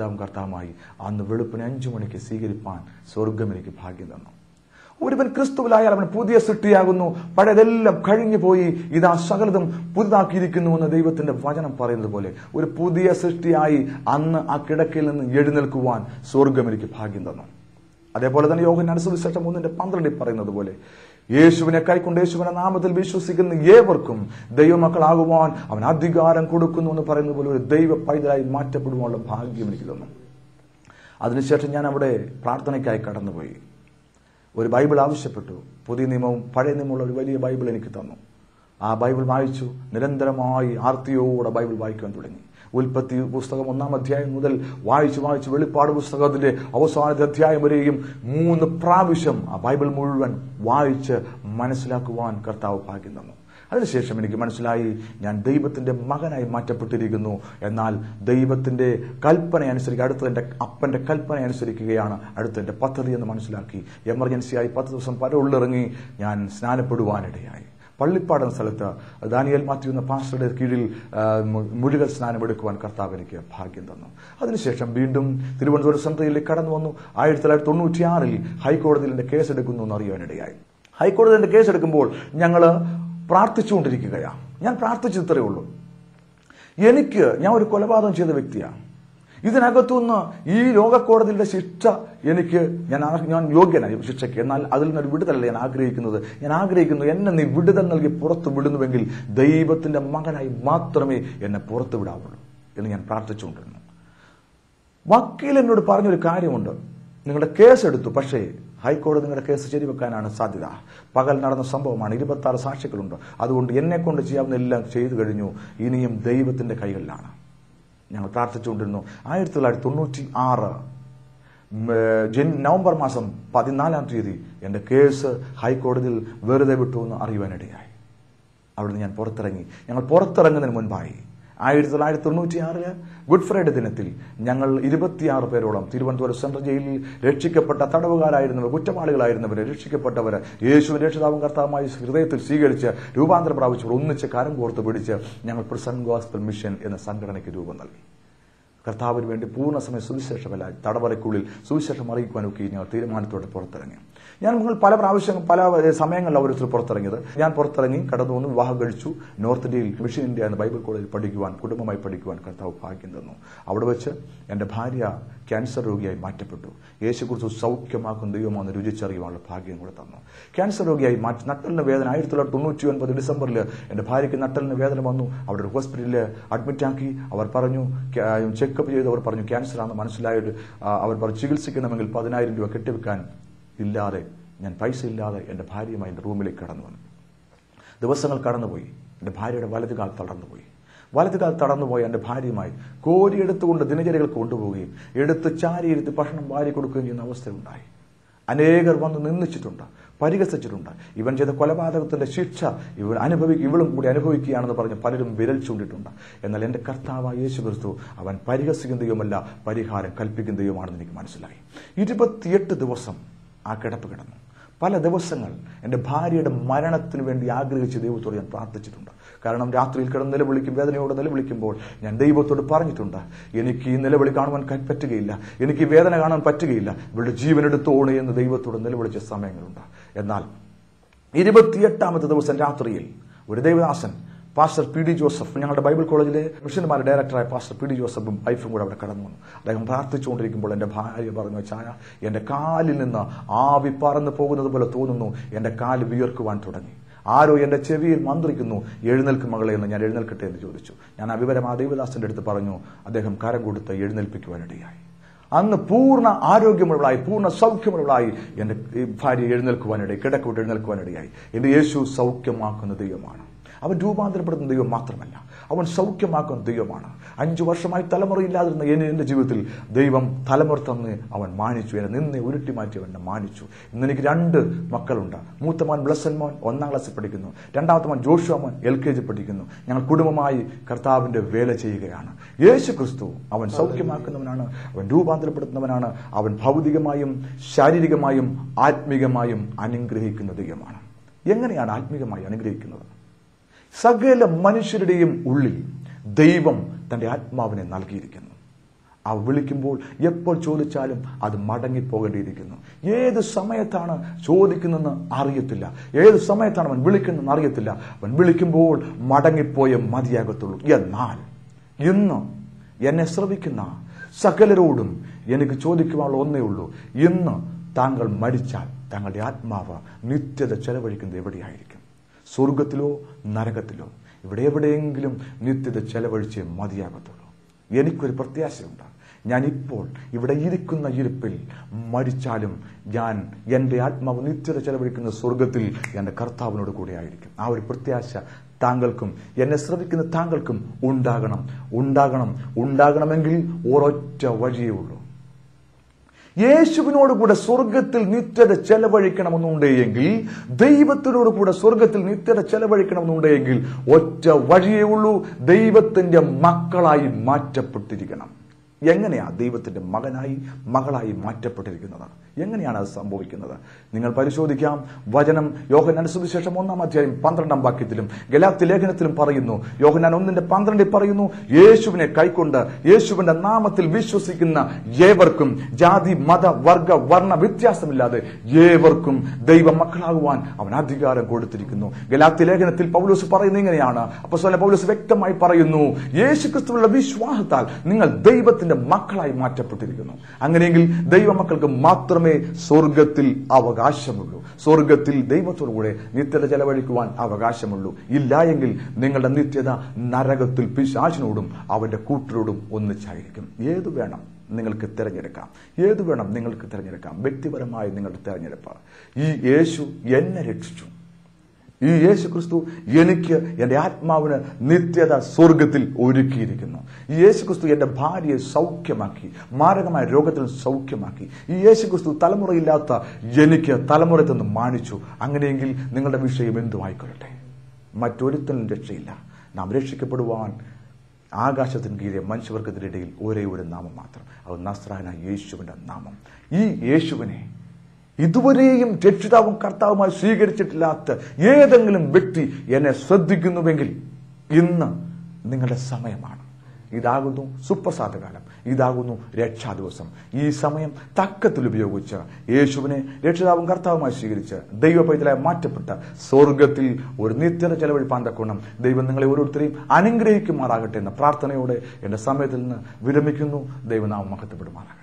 രക്ഷിതാവും കർത്താവുമായി അന്ന് വെളുപ്പിന് 5 മണിക്ക് സ്വീകരിപ്പാൻ സ്വർഗം എനിക്ക് ഭാഗ്യം തന്നു. ഒരുവൻ ക്രിസ്തുവിലായാൽ അവൻ പുതിയ സൃഷ്ടിയാകുന്നു, പഴയതെല്ലാം കഴിഞ്ഞു പോയി, ഇതാ സകലതും പുതുതാക്കിയിരിക്കുന്നു എന്ന് ദൈവത്തിന്റെ വചനം പറയുന്നത് പോലെ ഒരു പുതിയ സൃഷ്ടിയായി അന്ന് ആ കിടക്കയിൽ നിന്ന് എഴുന്നേൽക്കുവാൻ സ്വർഗം എനിക്ക് ഭാഗ്യം തന്നു. അതേപോലെ തന്നെ യോഹന്നാൻ സുവിശേഷം 1:12 പറയുന്നത് പോലെ യേശുവിനെ കൈക്കൊണ്ട് യേശുവിന്റെ നാമത്തിൽ വിശ്വസിക്കുന്ന ഏവർക്കും ദൈവമക്കളാകുവാൻ അവൻ അധികാരം കൊടുക്കുന്നു എന്ന് പറയുന്നത് പോലെ ഒരു ദൈവ പൈതലായി മാറ്റപ്പെടുവാനുള്ള ഭാഗ്യം എനിക്ക് തന്നു. അതിനുശേഷം ഞാൻ അവിടെ പ്രാർത്ഥനയ്ക്കായി കടന്നുപോയി. ഒരു ബൈബിൾ ആവശ്യപ്പെട്ടു. പുതിയ നിയമവും പഴയ നിയമമുള്ള ഒരു വലിയ ബൈബിൾ എനിക്ക് തന്നു. ആ ബൈബിൾ വായിച്ചു. നിരന്തരമായി ആർത്തിയോടെ ബൈബിൾ വായിക്കാൻ തുടങ്ങി. ഉൽപ്പത്തി പുസ്തകം 1-ാം അധ്യായം മുതൽ വായിച്ച് വെളിപ്പാട് പുസ്തകത്തിന്റെ അവസാനത്തെ അധ്യായം വരെയും 3 പ്രാവശ്യം ആ ബൈബിൾ മുഴുവൻ വായിച്ച് മനസ്സിലാക്കുവാൻ കർത്താവ് ഭാഗ്യം തന്നു. അതിനുശേഷം എനിക്ക് മനസ്സിലായി, ഞാൻ ദൈവത്തിന്റെ മകനായി മാറ്റപ്പെട്ടിരിക്കുന്നു. എന്നാൽ ദൈവത്തിന്റെ കൽപ്പന അനുസരിക്കുക, അടുത്ത എന്റെ അപ്പന്റെ കൽപ്പന അനുസരിക്കുകയാണ് അടുത്ത എന്റെ പദ്ധതി എന്ന് മനസ്സിലാക്കി എമർജൻസിയായി 10 ദിവസം പരവുള്ളിറങ്ങി ഞാൻ സ്നാനപ്പെടുവാനിടയായി. പള്ളിപ്പാട് എന്ന സ്ഥലത്ത് ദാനിയേൽ മാത്യു എന്ന പാസ്റ്ററുടെ കീഴിൽ മുഴുകൽ സ്നാനമെടുക്കുവാൻ കർത്താവ് എനിക്ക് ഭാഗ്യം തന്നു. അതിനുശേഷം വീണ്ടും തിരുവനന്തപുരം സെൻട്രലിലേക്ക് കടന്നു വന്നു. 1996 ഹൈക്കോടതിയിൽ എന്റെ കേസെടുക്കുന്നു എന്ന് അറിയാനിടയായി. ഹൈക്കോടതിയിൽ എന്റെ കേസെടുക്കുമ്പോൾ ഞങ്ങൾ പ്രാർത്ഥിച്ചുകൊണ്ടിരിക്കുകയാണ്. ഞാൻ പ്രാർത്ഥിച്ചത്രേ ഉള്ളൂ. ഞാൻ ഒരു കൊലപാതകം ചെയ്ത വ്യക്തിയാണ്. ഇതിനകത്തുനിന്ന് ഈ ലോകക്കോടതിയുടെ ശിക്ഷ ഞാൻ യോഗ്യനായി ശിക്ഷയ്ക്ക്. എന്നാൽ അതിൽ നിന്നൊരു വിടുതലല്ല ഞാൻ ആഗ്രഹിക്കുന്നത്. ഞാൻ ആഗ്രഹിക്കുന്നു എന്നെ നീ വിടുതൽ നൽകി പുറത്തു വിടുന്നുവെങ്കിൽ ദൈവത്തിന്റെ മകനായി മാത്രമേ എന്നെ പുറത്തു വിടാവുള്ളൂ എന്ന് ഞാൻ പ്രാർത്ഥിച്ചുകൊണ്ടിരുന്നു. വക്കീൽ എന്നോട് പറഞ്ഞൊരു കാര്യമുണ്ട്, നിങ്ങളുടെ കേസെടുത്തു, പക്ഷേ ഹൈക്കോടതി നിങ്ങളുടെ കേസ് ശരിവെക്കാനാണ് സാധ്യത. പകൽ നടന്ന സംഭവമാണ്, 26 സാക്ഷികളുണ്ട്. അതുകൊണ്ട് എന്നെ കൊണ്ട് ചെയ്യാവുന്ന എല്ലാം ചെയ്തു കഴിഞ്ഞു, ഇനിയും ദൈവത്തിന്റെ കൈകളിലാണ്. ഞങ്ങൾ പ്രാർത്ഥിച്ചുകൊണ്ടിരുന്നു. 1996 നവംബർ മാസം 14-ാം തീയതി എന്റെ കേസ് ഹൈക്കോടതിയിൽ വെറുതെ വിട്ടു എന്ന് അറിയുവാനിടയായി. അവിടുന്ന് ഞാൻ പുറത്തിറങ്ങി. ഞങ്ങൾ പുറത്തിറങ്ങുന്നതിന് മുൻപായി 1996 ഗുഡ് ഫ്രൈഡേ ദിനത്തിൽ ഞങ്ങൾ 26 പേരോളം തിരുവനന്തപുരം സെൻട്രൽ ജയിലിൽ രക്ഷിക്കപ്പെട്ട തടവുകാരായിരുന്നവർ, കുറ്റവാളികളായിരുന്നവരെ, രക്ഷിക്കപ്പെട്ടവർ, യേശുവിന്റെ രക്ഷിതാവും കർത്താവുമായി ഹൃദയത്തിൽ സ്വീകരിച്ച് രൂപാന്തരം പ്രാപിച്ചവർ ഒന്നിച്ച് കരം കോർത്ത് പിടിച്ച് ഞങ്ങൾ പ്രിസൺ ഗോസ്പൽ മിഷൻ എന്ന സംഘടനയ്ക്ക് രൂപം നൽകി. കർത്താവിന് വേണ്ടി പൂർണ്ണസമയം സുവിശേഷമല്ലായി തടവറയ്ക്കുള്ളിൽ സുവിശേഷം അറിയിക്കുവാനൊക്കെ ഞങ്ങൾ തീരുമാനത്തോടെ പുറത്തിറങ്ങി. നിങ്ങൾ പല സമയങ്ങളിൽ ഓരോരുത്തർ പുറത്തിറങ്ങിയത്. ഞാൻ പുറത്തിറങ്ങി കടന്നു വന്നു, വിവാഹം കഴിച്ചു. നോർത്ത് ഇന്ത്യയിൽ മിഷൻ ഇന്ത്യ എന്ന ബൈബിൾ കോളേജിൽ പഠിക്കുവാൻ, കുടുംബമായി പഠിക്കുവാൻ കർത്താവ് ഭാഗ്യം തന്നു. അവിടെ വെച്ച് എന്റെ ഭാര്യ ക്യാൻസർ രോഗിയായി മാറ്റപ്പെട്ടു. യേശുക്രിസ്തു സൗഖ്യമാക്കുന്ന ദൈവമാണെന്ന് രുചിച്ചറിയുവാനുള്ള ഭാഗ്യം കൂടെ തന്നു. ക്യാൻസർ രോഗിയായി നട്ടലിന് വേദന 1999 ഡിസംബറിൽ എന്റെ ഭാര്യയ്ക്ക് നട്ടലിന് വേദന വന്നു. അവിടെ ഒരു ഹോസ്പിറ്റലിൽ അഡ്മിറ്റാക്കി. അവർ പറഞ്ഞു, ചെക്കപ്പ് ചെയ്ത് അവർ പറഞ്ഞു ക്യാൻസർ ആണെന്ന് മനസ്സിലായിട്ട് അവർ പറഞ്ഞു ചികിത്സിക്കണമെങ്കിൽ 10,000 രൂപ കെട്ടിവെക്കാൻ ഇല്ലാതെ, ഞാൻ പൈസ ഇല്ലാതെ എന്റെ ഭാര്യയുമായി എന്റെ റൂമിലേക്ക് കടന്നു വന്നു. ദിവസങ്ങൾ കടന്നുപോയി. എന്റെ ഭാര്യയുടെ വലതുകാൽ തളർന്നുപോയി എന്റെ ഭാര്യയുമായി കോരിയെടുത്തുകൊണ്ട് ദിനചര്യകൾ കൊണ്ടുപോവുകയും എടുത്ത് ചാരിയിരുത്തി ഭക്ഷണം വാരി കൊടുക്കുകയും ചെയ്യുന്ന അവസ്ഥയുണ്ടായി. അനേകർ വന്ന് നിന്ദിച്ചിട്ടുണ്ട്, പരിഹസിച്ചിട്ടുണ്ട്. ഇവൻ ചെയ്ത കൊലപാതകത്തിന്റെ ശിക്ഷ ഇവളും കൂടി അനുഭവിക്കുകയാണെന്ന് പറഞ്ഞ് പലരും വിരൽ ചൂണ്ടിട്ടുണ്ട്. എന്നാൽ എന്റെ കർത്താവായ യേശുക്രിസ്തു അവൻ പരിഹസിക്കുന്ന ദൈവമല്ല, പരിഹാരം കൽപ്പിക്കുന്ന ദൈവമാണെന്ന് എനിക്ക് മനസ്സിലായി. 28 ദിവസം ആ കിടപ്പ് കിടന്നു. പല ദിവസങ്ങൾ എന്റെ ഭാര്യയുടെ മരണത്തിന് വേണ്ടി ആഗ്രഹിച്ച് ദൈവത്തോട് ഞാൻ പ്രാർത്ഥിച്ചിട്ടുണ്ട്. കാരണം രാത്രിയിൽ കിടന്ന് നിലവിളിക്കും, വേദനയോടെ നിലവിളിക്കുമ്പോൾ ഞാൻ ദൈവത്തോട് പറഞ്ഞിട്ടുണ്ട്, എനിക്ക് ഈ നിലവിളി കാണുവാൻ പറ്റുകയില്ല, എനിക്ക് വേദന കാണാൻ പറ്റുകയില്ല, ഇവരുടെ ജീവൻ എടുത്തോണേ എന്ന് ദൈവത്തോട് നിലവിളിച്ച സമയങ്ങളുണ്ട്. എന്നാൽ 28ാമത്തെ ദിവസം രാത്രിയിൽ ഒരു ദൈവദാസൻ പാസ്റ്റർ പി ഡി ജോസഫ്, ഞങ്ങളുടെ ബൈബിൾ കോളേജിലെ മിഷന്മാരുടെ ഡയറക്ടറായ പാസ്റ്റർ പി ഡി ജോസഫും വൈഫും കൂടെ അവിടെ കടന്നു വന്നു. അദ്ദേഹം പ്രാർത്ഥിച്ചുകൊണ്ടിരിക്കുമ്പോൾ എന്റെ ഭാര്യ പറഞ്ഞു, ചായ എന്റെ കാലിൽ നിന്ന് ആവി പറന്നു പോകുന്നത് പോലെ തോന്നുന്നു, എന്റെ കാല് വിയർക്കുവാൻ തുടങ്ങി. ആരോ എന്റെ ചെവിയിൽ മന്ത്രിക്കുന്നു, എഴുന്നേൽക്കും മകളെ എന്ന്. ഞാൻ എഴുന്നേൽക്കട്ടെ എന്ന് ചോദിച്ചു. ഞാൻ ആ വിവരം ആ ദൈവദാസന്റെ അടുത്ത് പറഞ്ഞു. അദ്ദേഹം കരം കൊടുത്ത് എഴുന്നേൽപ്പിക്കുവാനിടയായി. അന്ന് പൂർണ്ണ ആരോഗ്യമുള്ളവളായി, പൂർണ്ണ സൗഖ്യമുള്ളവളായി എന്റെ ഭാര്യ എഴുന്നേൽക്കുവാനിടയായി, കിടക്കോട്ട് എഴുന്നേൽക്കുവാനിടയായി. എന്റെ യേശു സൗഖ്യമാക്കുന്ന ദൈവമാണ്. അവൻ രൂപാന്തരപ്പെടുന്ന ദൈവം മാത്രമല്ല, അവൻ സൗഖ്യമാക്കുന്ന ദൈവമാണ്. 5 വർഷമായി തലമുറയില്ലാതിരുന്ന എന്റെ ജീവിതത്തിൽ ദൈവം തലമുറ തന്ന് അവൻ മാനിച്ചു. എന്നെ നിന്നെ ഉരുട്ടി മാറ്റി അവനെ മാനിച്ചു. ഇന്ന് എനിക്ക് 2 മക്കളുണ്ട്. മൂത്ത മോൻ ബ്ലസ്സൻ മോൻ 1-ാം ക്ലാസ്സിൽ പഠിക്കുന്നു. രണ്ടാമത്തെ മോൻ ജോഷുവ മോൻ LKG പഠിക്കുന്നു. ഞങ്ങൾ കുടുംബമായി കർത്താവിന്റെ വേല ചെയ്യുകയാണ്. യേശു ക്രിസ്തു അവൻ സൗഖ്യമാക്കുന്നവനാണ്, അവൻ രൂപാന്തരപ്പെടുത്തുന്നവനാണ്. അവൻ ഭൗതികമായും ശാരീരികമായും ആത്മീകമായും അനുഗ്രഹിക്കുന്ന ദൈവമാണ്. എങ്ങനെയാണ് ആത്മീകമായി അനുഗ്രഹിക്കുന്നത്? സകല മനുഷ്യരുടെയും ഉള്ളിൽ ദൈവം തന്റെ ആത്മാവിനെ നൽകിയിരിക്കുന്നു. അവ വിളിക്കുമ്പോൾ എപ്പോൾ ചോദിച്ചാലും അത് മടങ്ങിപ്പോകേണ്ടിയിരിക്കുന്നു. ഏത് സമയത്താണ് ചോദിക്കുന്നതെന്ന് അറിയത്തില്ല, ഏത് സമയത്താണ് അവൻ വിളിക്കുന്നതെന്ന് അറിയത്തില്ല. അവൻ വിളിക്കുമ്പോൾ മടങ്ങിപ്പോയേ മതിയാകത്തുള്ളൂ. എന്നാൽ ഇന്ന് എന്നെ ശ്രവിക്കുന്ന സകലരോടും എനിക്ക് ചോദിക്കുവാനുള്ള ഒന്നേ ഉള്ളൂ. ഇന്ന് താങ്കൾ മരിച്ചാൽ താങ്കളുടെ ആത്മാവ് നിത്യത ചെലവഴിക്കുന്നത് എവിടെയായിരിക്കും? സ്വർഗത്തിലോ നരകത്തിലോ? ഇവിടെ എവിടെയെങ്കിലും നിത്യത ചെലവഴിച്ചേ മതിയാകത്തുള്ളൂ. എനിക്കൊരു പ്രത്യാശയുണ്ട്. ഞാനിപ്പോൾ ഇവിടെ ഇരിക്കുന്ന ഇരിപ്പിൽ മരിച്ചാലും എൻ്റെ ആത്മാവ് നിത്യത ചെലവഴിക്കുന്ന സ്വർഗത്തിൽ എൻ്റെ കർത്താവിനോട് കൂടെ ആയിരിക്കും. ആ ഒരു പ്രത്യാശ താങ്കൾക്കും എന്നെ ശ്രമിക്കുന്ന താങ്കൾക്കും ഉണ്ടാകണമെങ്കിൽ ഒരൊറ്റ വഴിയേ ഉള്ളൂ. യേശുവിനോടുകൂടെ സ്വർഗത്തിൽ നിത്യത ചെലവഴിക്കണമെന്നുണ്ടെങ്കിൽ, ദൈവത്തിനോടുകൂടെ സ്വർഗത്തിൽ നിത്യത ചെലവഴിക്കണമെന്നുണ്ടെങ്കിൽ ഒറ്റ വഴിയേ ഉള്ളൂ. ദൈവത്തിന്റെ മക്കളായി മാറ്റപ്പെട്ടിരിക്കണം. എങ്ങനെയാ ദൈവത്തിന്റെ മകളായി മാറ്റപ്പെട്ടിരിക്കുന്നത്? എങ്ങനെയാണ് അത് സംഭവിക്കുന്നത്? നിങ്ങൾ പരിശോധിക്കാം. വചനം യോഹന്നാൻ സുവിശേഷം 1-12 ഗലാത്യ ലേഖനത്തിലും പറയുന്നു. യോഹന്നാൻ 1:12 പറയുന്നു, യേശുവിനെ കൈക്കൊണ്ട് യേശുവിന്റെ നാമത്തിൽ വിശ്വസിക്കുന്ന ഏവർക്കും, ജാതി മത വർഗ വർണ്ണ വ്യത്യാസമില്ലാതെ ഏവർക്കും ദൈവ മക്കളാകുവാൻ അവൻ അധികാരം കൊടുത്തിരിക്കുന്നു. ഗലാത്യ ലേഖനത്തിൽ പൗലോസ് പറയുന്നത് ഇങ്ങനെയാണ്. അപ്പോസ്തലൻ പൗലോസ് വ്യക്തമായി പറയുന്നു, യേശുക്രിസ്തുവിലുള്ള വിശ്വാസത്താൽ നിങ്ങൾ ദൈവത്തിന്റെ മക്കളായി മാറ്റപ്പെട്ടിരിക്കുന്നു. അങ്ങനെയെങ്കിൽ ദൈവമക്കൾക്ക് മാത്രമേ സ്വർഗത്തിൽ അവകാശമുള്ളൂ. സ്വർഗത്തിൽ ദൈവത്തോടുകൂടെ നിത്യത ചെലവഴിക്കുവാൻ അവകാശമുള്ളൂ. ഇല്ല എങ്കിൽ നിങ്ങളുടെ നിത്യത നരകത്തിൽ പിശാചിനോടും അവന്റെ കൂട്ടരോടും ഒന്നിച്ചായിരിക്കും. ഏതു വേണം നിങ്ങൾക്ക് തിരഞ്ഞെടുക്കാം, വ്യക്തിപരമായി നിങ്ങളുടെ തിരഞ്ഞെടുപ്പ്. ഈ യേശു എന്നെ രക്ഷിച്ചു, ഈ യേശു ക്രിസ്തു എനിക്ക് എൻ്റെ ആത്മാവിന് നിത്യത സ്വർഗത്തിൽ ഒരുക്കിയിരിക്കുന്നു. ഈ യേശു ക്രിസ്തു എൻ്റെ ഭാര്യയെ സൗഖ്യമാക്കി, മാരകമായ രോഗത്തിൽ സൗഖ്യമാക്കി. ഈ യേശു ക്രിസ്തു തലമുറയില്ലാത്ത എനിക്ക് തലമുറയിൽ നിന്ന് മാനിച്ചു. അങ്ങനെയെങ്കിൽ നിങ്ങളുടെ വിഷയം എന്തുമായിക്കൊള്ളട്ടെ, മറ്റൊരുത്തനും രക്ഷയില്ല. നാം രക്ഷിക്കപ്പെടുവാൻ ആകാശത്തിന് കീഴെ മനുഷ്യവർഗത്തിനിടയിൽ ഒരേ ഒരു നാമം മാത്രം, അത് നസ്രായനായ യേശുവിന്റെ നാമം. ഈ യേശുവിനെ ഇതുവരെയും രക്ഷിതാവും കർത്താവുമായി സ്വീകരിച്ചിട്ടില്ലാത്ത ഏതെങ്കിലും വ്യക്തി എന്നെ ശ്രദ്ധിക്കുന്നുവെങ്കിൽ ഇന്ന് നിങ്ങളുടെ സമയമാണ്. ഇതാകുന്നു സുപ്രസാദകാലം, ഇതാകുന്നു രക്ഷാദിവസം. ഈ സമയം തക്കത്തിൽ ഉപയോഗിച്ച് യേശുവിനെ രക്ഷിതാവും കർത്താവുമായി സ്വീകരിച്ച് ദൈവപൈതലായി മാറ്റപ്പെട്ട സ്വർഗത്തിൽ ഒരു നിത്യത ചെലവഴിപ്പാൻ തക്കോണം ദൈവം നിങ്ങളെ ഓരോരുത്തരെയും അനുഗ്രഹിക്കുമാറാകട്ടെ എന്ന പ്രാർത്ഥനയോടെ എന്റെ സമയത്തിൽ നിന്ന് വിരമിക്കുന്നു. ദൈവനാമം മഹത്വപ്പെടുമാറാകട്ടെ.